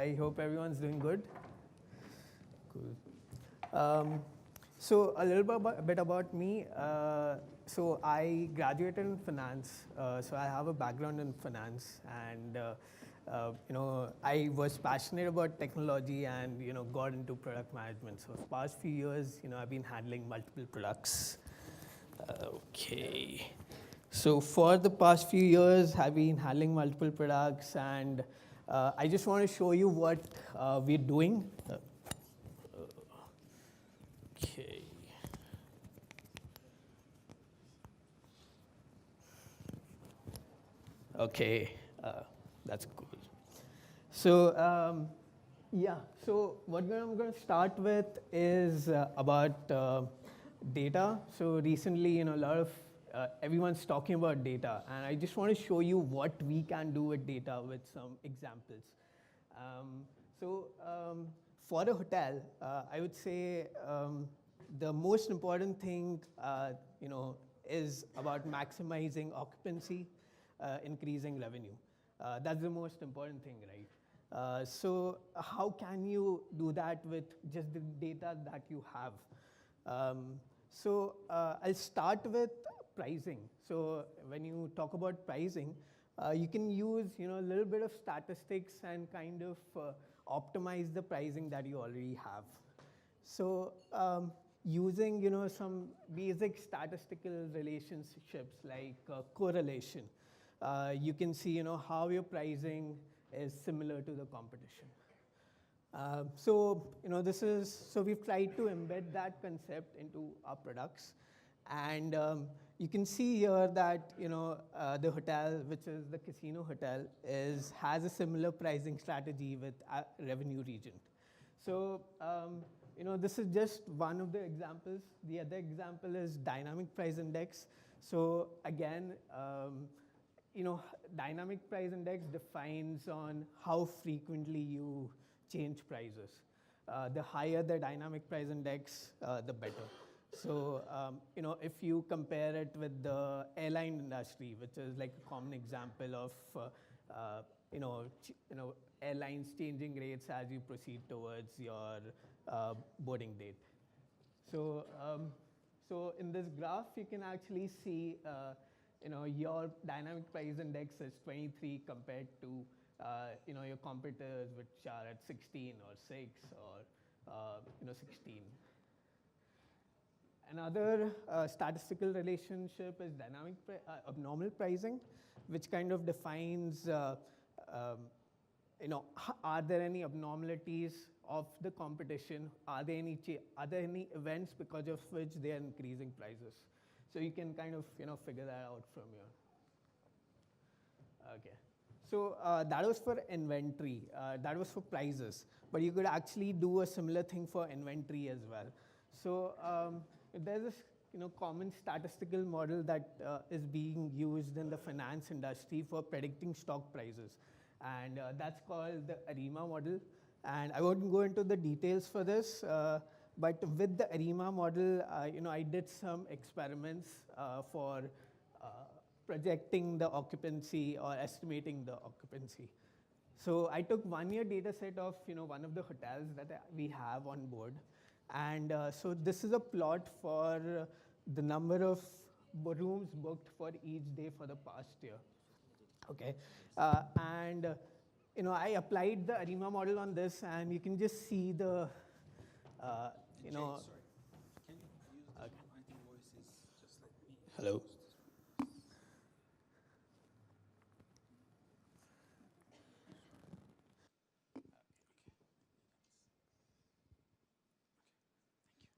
I hope everyone's doing good. Cool. So a little bit about me. So I graduated in finance. So I have a background in finance, and I was passionate about technology, and got into product management. So for the past few years, I've been handling multiple products. Okay. So for the past few years, I've been handling multiple products, and I just want to show you what we're doing. Okay. Okay, that's cool. So yeah, so what I'm going to start with is about data. So recently, a lot of everyone's talking about data, and I just want to show you what we can do with data with some examples. For a hotel, I would say the most important thing, is about maximizing occupancy, increasing revenue. That's the most important thing, right? So how can you do that with just the data that you have? I'll start with pricing. So when you talk about pricing, you can use a little bit of statistics and kind of optimize the pricing that you already have. So using some basic statistical relationships like correlation, you can see how your pricing is similar to the competition. So we've tried to embed that concept into our products, and you can see here that the hotel, which is the casino hotel, has a similar pricing strategy with revenue region. So this is just one of the examples. The other example is dynamic price index. So again, dynamic price index defines on how frequently you change prices. The higher the dynamic price index, the better. So if you compare it with the airline industry, which is like a common example of airlines changing rates as you proceed towards your boarding date. So in this graph, you can actually see your dynamic price index is 23 compared to your competitors, which are at 16 or 6 or 16. Another statistical relationship is dynamic abnormal pricing, which kind of defines are there any abnormalities of the competition? Are there any events because of which they are increasing prices? So you can kind of figure that out from here. Okay. So that was for inventory. That was for prices. But you could actually do a similar thing for inventory as well. So there's this common statistical model that is being used in the finance industry for predicting stock prices. And that's called the Arima Model. And I won't go into the details for this. But with the Arima model, I did some experiments for projecting the occupancy or estimating the occupancy. So I took 1 year data set of one of the hotels that we have on board. And so this is a plot for the number of rooms booked for each day for the past year. Okay. I applied the Arima model on this, and you can just see the sorry. Can you use the okay. I think voice is just like me. Hello.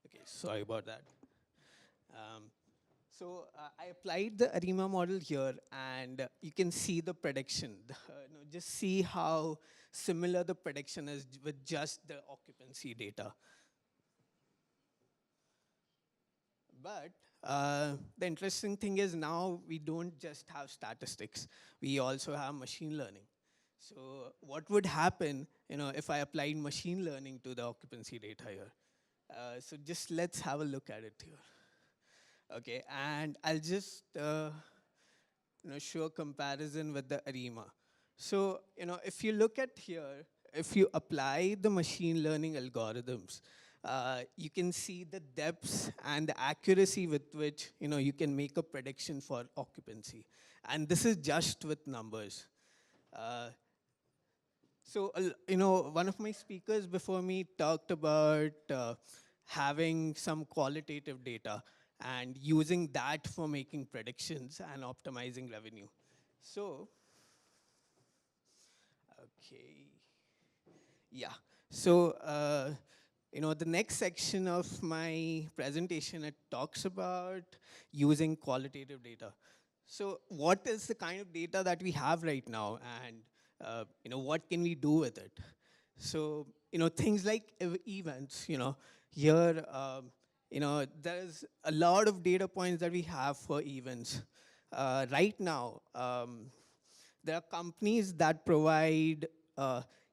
Okay, sorry about that. I applied the Arima model here, and you can see the prediction. Just see how similar the prediction is with just the occupancy data. But the interesting thing is now we don't just have statistics. We also have machine learning. So what would happen if I applied machine learning to the occupancy data here? So just let's have a look at it here. Okay, and I'll just show a comparison with the Arima. So if you look at here, if you apply the machine learning algorithms, you can see the depths and the accuracy with which you can make a prediction for occupancy. And this is just with numbers. So, one of my speakers before me talked about having some qualitative data and using that for making predictions and optimizing revenue. So, okay. Yeah. So, the next section of my presentation, it talks about using qualitative data. So what is the kind of data that we have right now, and what can we do with it? So things like events. Here there's a lot of data points that we have for events. Right now, there are companies that provide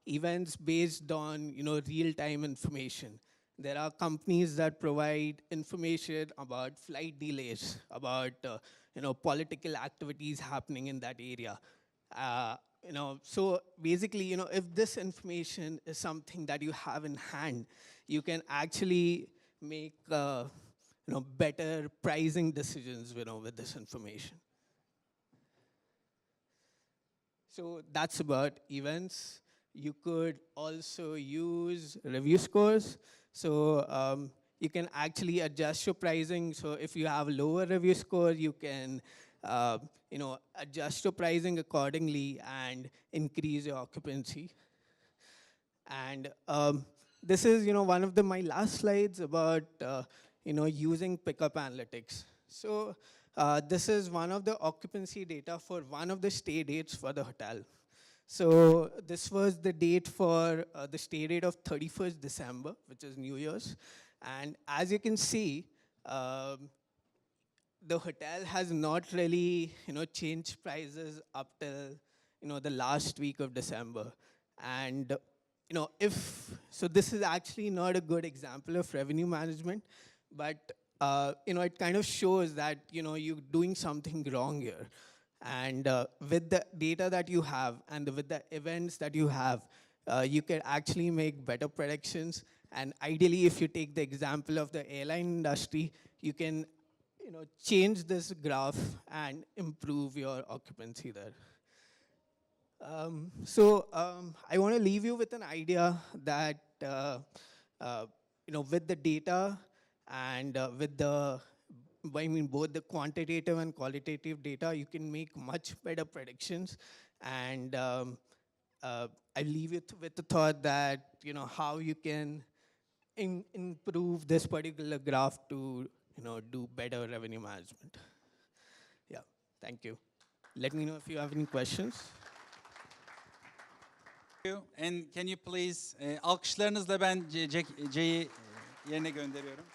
events based on real-time information. There are companies that provide information about flight delays, about political activities happening in that area. So basically, if this information is something that you have in hand, you can actually make better pricing decisions with this information. So that's about events. You could also use review scores. So you can actually adjust your pricing. So if you have a lower review score, you can adjust your pricing accordingly and increase your occupancy. And this is one of my last slides about using pickup analytics. So this is one of the occupancy data for one of the stay dates for the hotel. So this was the date for the stay date of 31st December, which is New Year's. And as you can see, the hotel has not really changed prices up till the last week of December. And so this is actually not a good example of revenue management, but it kind of shows that you're doing something wrong here. And with the data that you have and with the events that you have, you can actually make better predictions. And ideally, if you take the example of the airline industry, you can change this graph and improve your occupancy there. I want to leave you with an idea that with the data and with both the quantitative and qualitative data, you can make much better predictions. And I leave you with the thought that how you can improve this particular graph to do better revenue management. Yeah, thank you. Let me know if you have any questions. And can you please, alkışlarınızla ben C'yi yerine gönderiyorum.